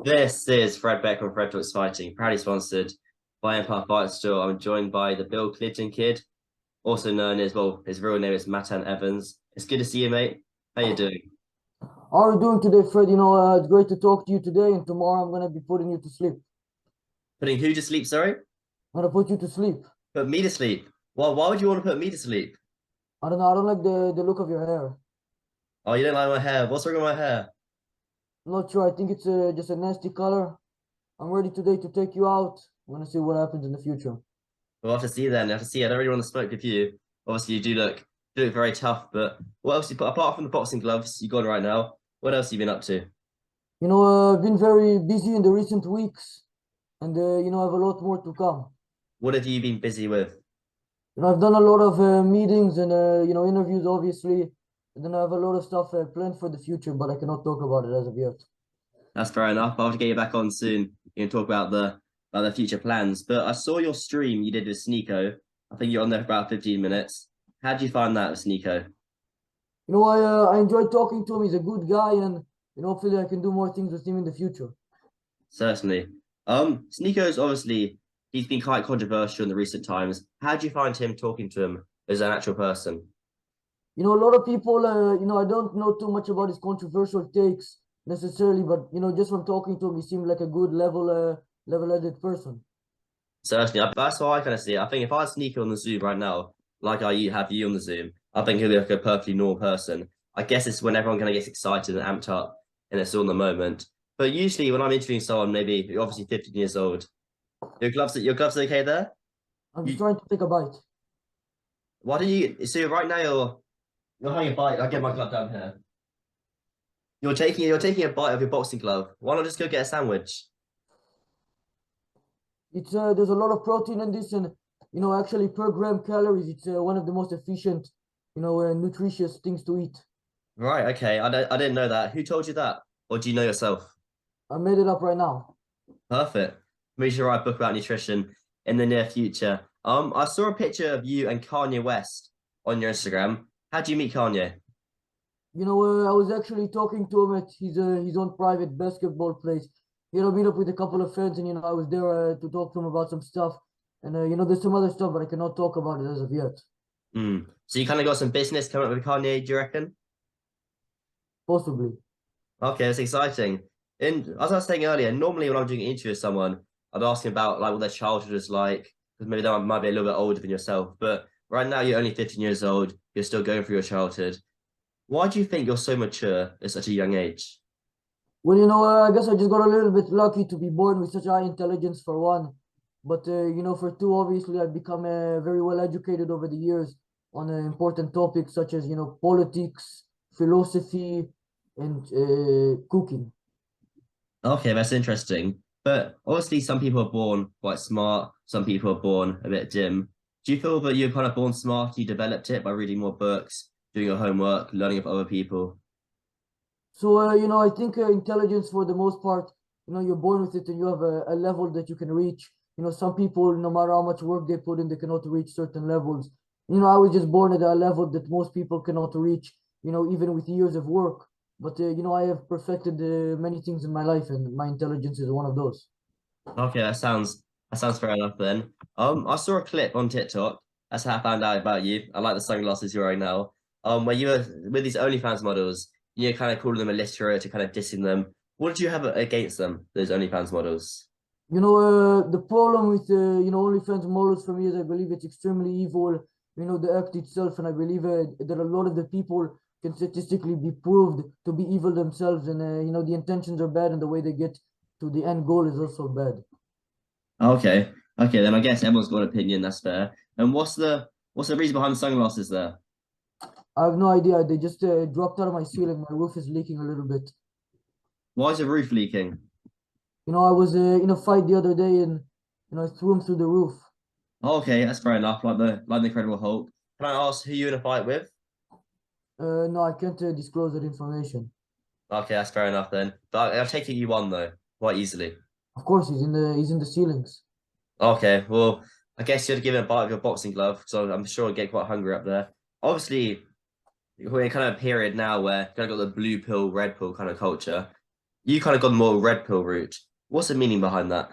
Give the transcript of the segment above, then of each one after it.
This is Fred Beck and Fred Talks Fighting, proudly sponsored by Empire Fight Store. I'm joined by the Bill Clinton kid, also known as, well, his real name is Matan Evans. It's good to see you, mate. How you doing? How are you doing today, Fred? It's great to talk to you today, and tomorrow I'm gonna be putting you to sleep. Putting who to sleep, sorry? I'm gonna put you to sleep. Put me to sleep. Well, why would you want to put me to sleep? I don't know. I don't like the look of your hair. Oh, you don't like my hair. What's wrong with my hair? I'm not sure. I think it's just a nasty color. I'm ready today to take you out. I'm gonna see what happens in the future. We'll have to see then. I have to see. I don't really want to smoke with you. Obviously, you do look very tough, but what else you put apart from the boxing gloves you got on right now? What else have you been up to? I've been very busy in the recent weeks, and I have a lot more to come. What have you been busy with? I've done a lot of meetings and interviews, obviously, and then I have a lot of stuff planned for the future, but I cannot talk about it as of yet. That's fair enough. I'll have to get you back on soon. You can talk about the future plans. But I saw your stream you did with Sneeko. I think you're on there for about 15 minutes. How did you find that with Sneeko? I enjoyed talking to him. He's a good guy, and hopefully I can do more things with him in the future. Certainly. Sneeko's obviously he's been quite controversial in the recent times. How do you find him talking to him as an actual person? A lot of people, I don't know too much about his controversial takes necessarily, but just from talking to him, he seemed like a good level-headed person. Certainly. That's how I kind of see it. I think if I had Sneeko on the Zoom right now, like have you on the Zoom, I think he'll be like a perfectly normal person. I guess it's when everyone kind of gets excited and amped up and it's all in the moment. But usually when I'm interviewing someone, maybe you're obviously 15 years old, your gloves okay there? I'm just You, trying to take a bite. why don't you so right now you're having a bite. I'll get my glove down here. You're taking a bite of your boxing glove. Why not just go get a sandwich? It's there's a lot of protein in this, and actually per gram calories, it's one of the most efficient, nutritious things to eat. Right, okay. I didn't know that. Who told you that? Or do you know yourself? I made it up right now. Perfect. We should write a book about nutrition in the near future. I saw a picture of you and Kanye West on your Instagram. How do you meet Kanye? I was actually talking to him at his own private basketball place. Meet up with a couple of friends, and I was there to talk to him about some stuff. And there's some other stuff, but I cannot talk about it as of yet. So you kind of got some business coming up with Kanye, do you reckon? Possibly. Okay, that's exciting. And as I was saying earlier, normally when I'm doing an interview with someone, I'd ask them about like what their childhood was like, because maybe they might be a little bit older than yourself. But right now you're only 15 years old, you're still going through your childhood. Why do you think you're so mature at such a young age? Well, I guess I just got a little bit lucky to be born with such high intelligence for one. But for two, obviously, I've become very well educated over the years on important topics such as politics, philosophy, and cooking. Okay, that's interesting. But obviously, some people are born quite smart, some people are born a bit dim. Do you feel that you're kind of born smart, you developed it by reading more books, doing your homework, learning of other people? So, I think intelligence for the most part, you're born with it and you have a level that you can reach. Some people, no matter how much work they put in, they cannot reach certain levels. I was just born at a level that most people cannot reach, even with years of work. But, I have perfected many things in my life, and my intelligence is one of those. Okay, that sounds fair enough then. I saw a clip on TikTok. That's how I found out about you. I like the sunglasses you're wearing now. Where you were with these OnlyFans models, you're kind of calling them illiterate, to kind of dissing them. What did you have against them, those OnlyFans models? The problem with OnlyFans models for me is I believe it's extremely evil. The act itself, and I believe that a lot of the people can statistically be proved to be evil themselves, and the intentions are bad, and the way they get to the end goal is also bad. Okay, okay, then I guess everyone's got an opinion. That's fair. And what's the reason behind the sunglasses there? I have no idea. They just dropped out of my ceiling. My roof is leaking a little bit. Why is the roof leaking? I was in a fight the other day, and I threw him through the roof. Okay, that's fair enough. Like the Incredible Hulk. Can I ask who you in a fight with? No, I can't disclose that information. Okay, that's fair enough then. But I take it you won though, quite easily. Of course, he's in the ceilings. Okay, well, I guess you had to give it a bite of your boxing glove, so I'm sure I'll get quite hungry up there. Obviously, we're in kind of a period now where kind of got the blue pill, red pill kind of culture. You kind of gone more red pill route. What's the meaning behind that?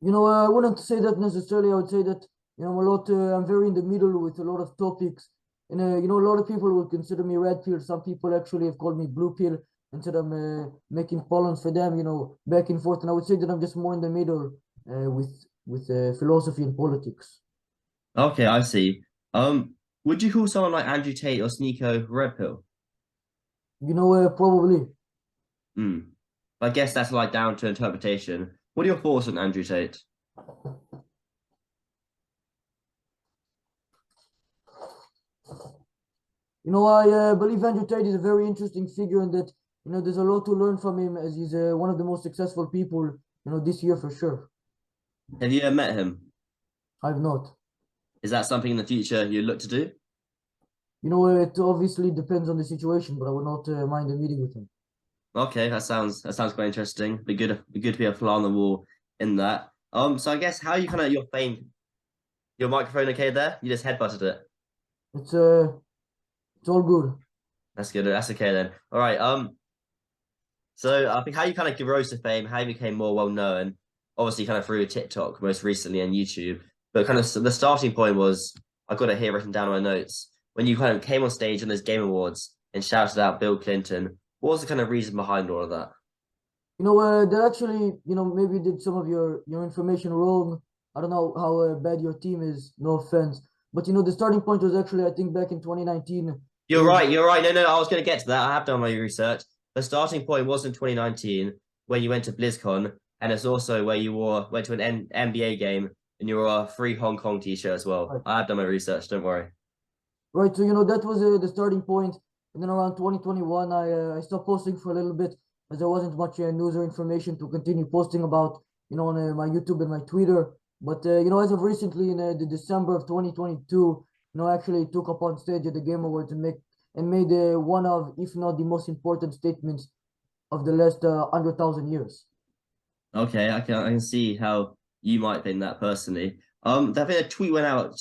I wouldn't say that necessarily. I would say that, I'm very in the middle with a lot of topics. And, a lot of people will consider me red pill. Some people actually have called me blue pill instead of making polls for them, back and forth. And I would say that I'm just more in the middle with philosophy and politics. Okay, I see. Would you call someone like Andrew Tate or Sneeko red pill? Probably. Hmm. I guess that's like down to interpretation. What are your thoughts on Andrew Tate? I believe Andrew Tate is a very interesting figure and that, there's a lot to learn from him as he's one of the most successful people, this year for sure. Have you ever met him? I've not. Is that something in the future you look to do? It obviously depends on the situation, but I would not mind a meeting with him. Okay, that sounds quite interesting. Be good to be a fly on the wall in that. So I guess how you kind of your fame, your microphone okay there? You just headbutted it. It's uh, it's all good. That's good. That's okay then. All right. So I think how you kind of rose to fame, how you became more well known, obviously kind of through TikTok most recently and YouTube. But kind of the starting point was I've got it here written down in my notes when you kind of came on stage on those Game Awards and shouted out Bill Clinton. What was the kind of reason behind all of that? That actually, maybe did some of your information wrong. I don't know how bad your team is. No offense, but the starting point was actually, I think, back in 2019. It You're was right. You're right. No, no, I was going to get to that. I have done my research. The starting point was in 2019 where you went to BlizzCon, and it's also where you went to an NBA game and you wore a free Hong Kong t-shirt as well. right. I have done my research. Don't worry. Right. So that was the starting point, and then around 2021, I stopped posting for a little bit as there wasn't much news or information to continue posting about, on my YouTube and my Twitter. But as of recently in the December of 2022, I actually took up on stage at the Game Awards and made one of, if not the most important statements of the last 100,000 years. Okay, I can see how you might think that personally. That bit a tweet went out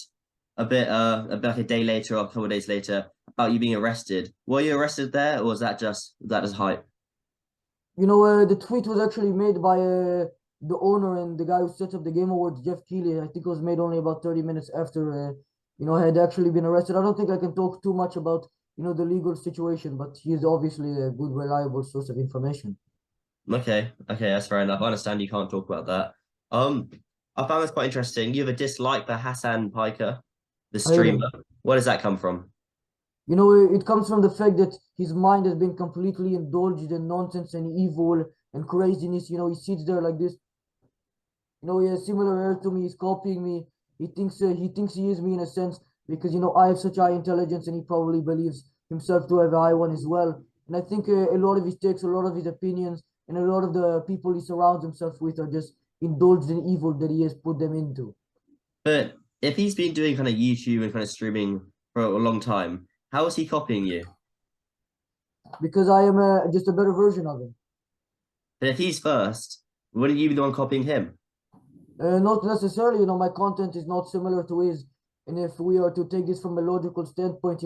a bit like a day later or a couple of days later about you being arrested. Were you arrested there, or was that just hype? The tweet was actually made by the owner and the guy who sets up the Game Awards, Jeff Keighley. I think it was made only about 30 minutes after, I had actually been arrested. I don't think I can talk too much about, the legal situation, but he is obviously a good, reliable source of information. Okay, that's fair enough. I understand you can't talk about that. Um, I found this quite interesting. You have a dislike for Hassan Piker, the I hate streamer. him. Where does that come from? It comes from the fact that his mind has been completely indulged in nonsense and evil and craziness. He sits there like this. He has similar hair to me. He's copying me. He thinks he is me in a sense because I have such high intelligence, and he probably believes himself to have a high one as well. And I think a lot of his takes, a lot of his opinions, and a lot of the people he surrounds himself with are just indulged in evil that he has put them into. But if he's been doing kind of YouTube and kind of streaming for a long time, how is he copying you? Because I am just a better version of him. But if he's first, wouldn't you be the one copying him? Not necessarily, my content is not similar to his. And if we are to take this from a logical standpoint,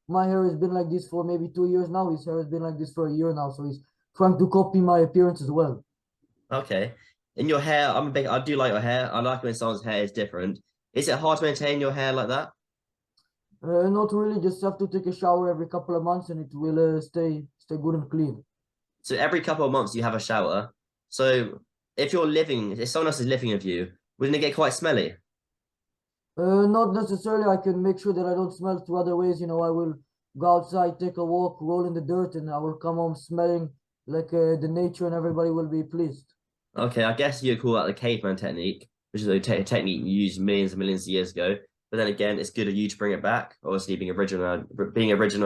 my hair has been like this for maybe 2 years now. His hair has been like this for a year now. So he's trying to copy my appearance as well. Okay. In your hair, I do like your hair. I like when someone's hair is different. Is it hard to maintain your hair like that? Not really, just have to take a shower every couple of months and it will stay good and clean. So every couple of months you have a shower. So if someone else is living with you, wouldn't it get quite smelly? Not necessarily. I can make sure that I don't smell through other ways. I will go outside, take a walk, roll in the dirt, and I will come home smelling like the nature, and everybody will be pleased. Okay, I guess you call that the caveman technique, which is a technique you used millions and millions of years ago. But then again, it's good of you to bring it back. Obviously, being original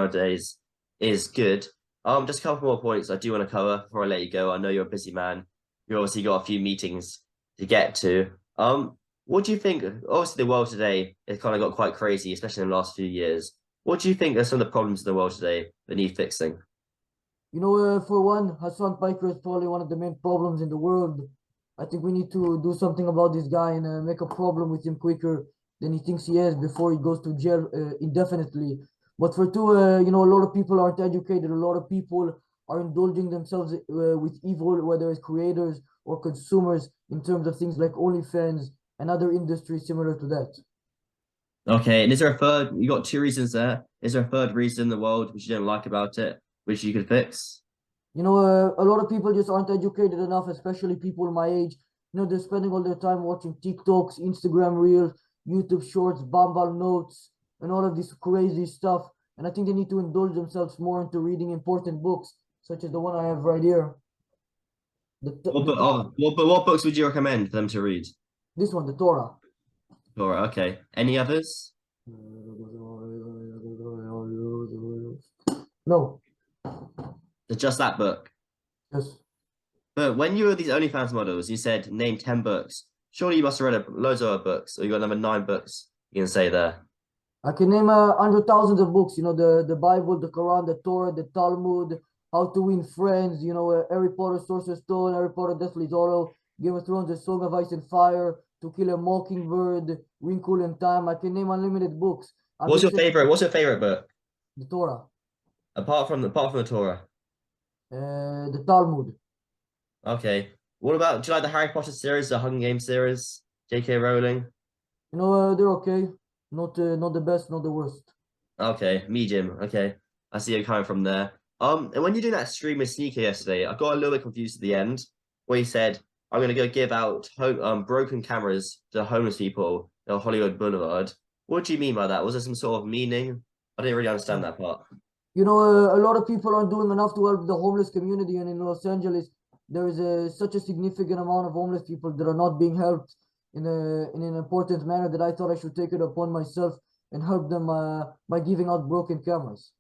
nowadays is good. Just a couple more points I do want to cover before I let you go. I know you're a busy man. You obviously got a few meetings to get to. What do you think? Obviously, the world today has kind of got quite crazy, especially in the last few years. What do you think are some of the problems in the world today that need fixing? For one, Hassan Piker is probably one of the main problems in the world. I think we need to do something about this guy and make a problem with him quicker than he thinks he has before he goes to jail indefinitely. But for two, a lot of people aren't educated. A lot of people are indulging themselves with evil, whether it's creators or consumers, in terms of things like OnlyFans and other industries similar to that. Okay, and is there a third? You got two reasons there. Is there a third reason in the world which you don't like about it, which you could fix? A lot of people just aren't educated enough, especially people my age. They're spending all their time watching TikToks, Instagram Reels, YouTube Shorts, Bumble Notes, and all of this crazy stuff. And I think they need to indulge themselves more into reading important books, such as the one I have right here. What, The Torah. what books would you recommend for them to read? This one, the Torah. Laura, okay. Any others? No, Just that book. yes. But when you were these OnlyFans models, you said name 10 books. Surely you must have read loads of other books, or you got another 9 books you can say there. I can name hundred thousands of books. The Bible, the Quran, the Torah, the Talmud, How to Win Friends. Harry Potter, Sorcerer's Stone, Harry Potter, Deathly Hollow, Game of Thrones, The Song of Ice and Fire, To Kill a Mockingbird, Wrinkle in Time. I can name unlimited books. I've What's been your saying favorite? What's your favorite book the Torah, apart from the Torah? the Talmud. Okay. What about? Do you like the Harry Potter series, the Hunger Games series, J.K. Rowling? They're okay. Not the best, not the worst. Okay, medium. Okay, I see you coming from there. And when you're doing that stream with Sneaker yesterday, I got a little bit confused at the end where he said, "I'm gonna go give out broken cameras to homeless people on Hollywood Boulevard." What do you mean by that? Was there some sort of meaning? I didn't really understand that part. A lot of people aren't doing enough to help the homeless community, and in Los Angeles, there is such a significant amount of homeless people that are not being helped in an important manner that I thought I should take it upon myself and help them by giving out broken cameras.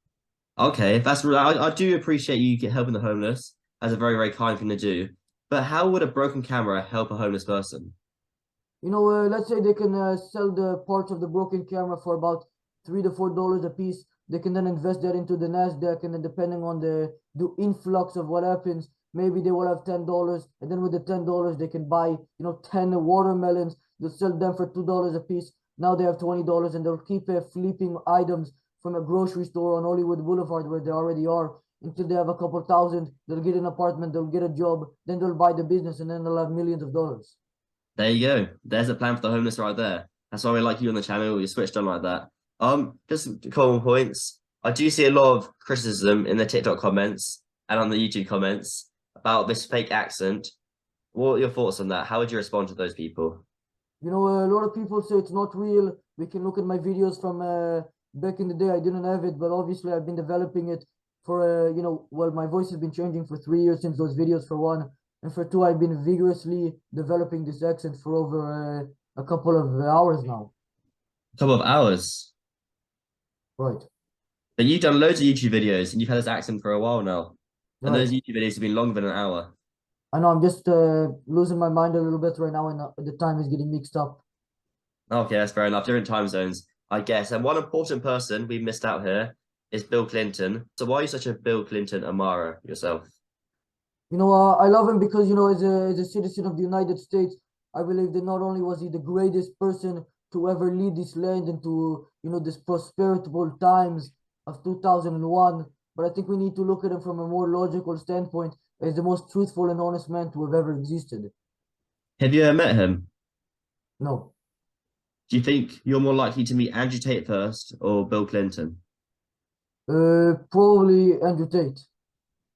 Okay, that's I do appreciate you helping the homeless. That's a very, very kind thing to do. But how would a broken camera help a homeless person? Let's say they can sell the parts of the broken camera for about $3 to $4 a piece. They can then invest that into the Nasdaq, and then depending on the influx of what happens, maybe they will have $10, and then with the $10 they can buy 10 watermelons. They'll sell them for $2 a piece. Now they have $20, and they'll keep flipping items from a grocery store on Hollywood Boulevard where they already are until they have a couple thousand. They'll get an apartment, they'll get a job, then they'll buy the business, and then they'll have millions of dollars. There you go. There's a plan for the homeless right there. That's why we like you on the channel. You switched on like that. Just common points. I do see a lot of criticism in the TikTok comments and on the YouTube comments about this fake accent. What are your thoughts on that? How would you respond to those people? A lot of people say it's not real. We can look at my videos from back in the day. I didn't have it, but obviously I've been developing it for, well, my voice has been changing for 3 years since those videos, for one. And for two, I've been vigorously developing this accent for over a couple of hours now. A couple of hours. Right. But you've done loads of YouTube videos and you've had this accent for a while now. And Right. those YouTube videos have been longer than an hour. I know I'm just losing my mind a little bit right now, and the time is getting mixed up. Okay, that's fair enough. Different time zones, I guess. And one important person we missed out here is Bill Clinton. So why are you such a Bill Clinton admirer yourself? I love him because, as a citizen of the United States, I believe that not only was he the greatest person to ever lead this land into, this prosperable times of 2001, but I think we need to look at him from a more logical standpoint as the most truthful and honest man to have ever existed. Have you ever met him? No. Do you think you're more likely to meet Andrew Tate first or Bill Clinton? Probably Andrew Tate.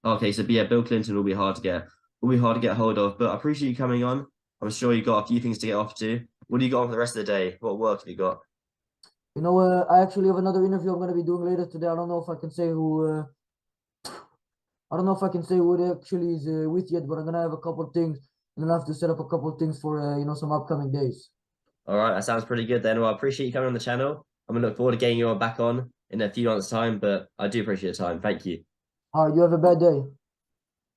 Okay, so yeah, Bill Clinton will be hard to get hold of. But I appreciate you coming on. I'm sure you got a few things to get off to. What do you got on for the rest of the day? What work have you got? I actually have another interview I'm going to be doing later today. I don't know if I can say who. I don't know if I can say who it actually is with yet, but I'm gonna have a couple of things, and then I have to set up a couple of things for some upcoming days. All right, that sounds pretty good then. Well, I appreciate you coming on the channel. I'm gonna look forward to getting you back on in a few months' time, but I do appreciate your time. Thank you. All right, you have a bad day.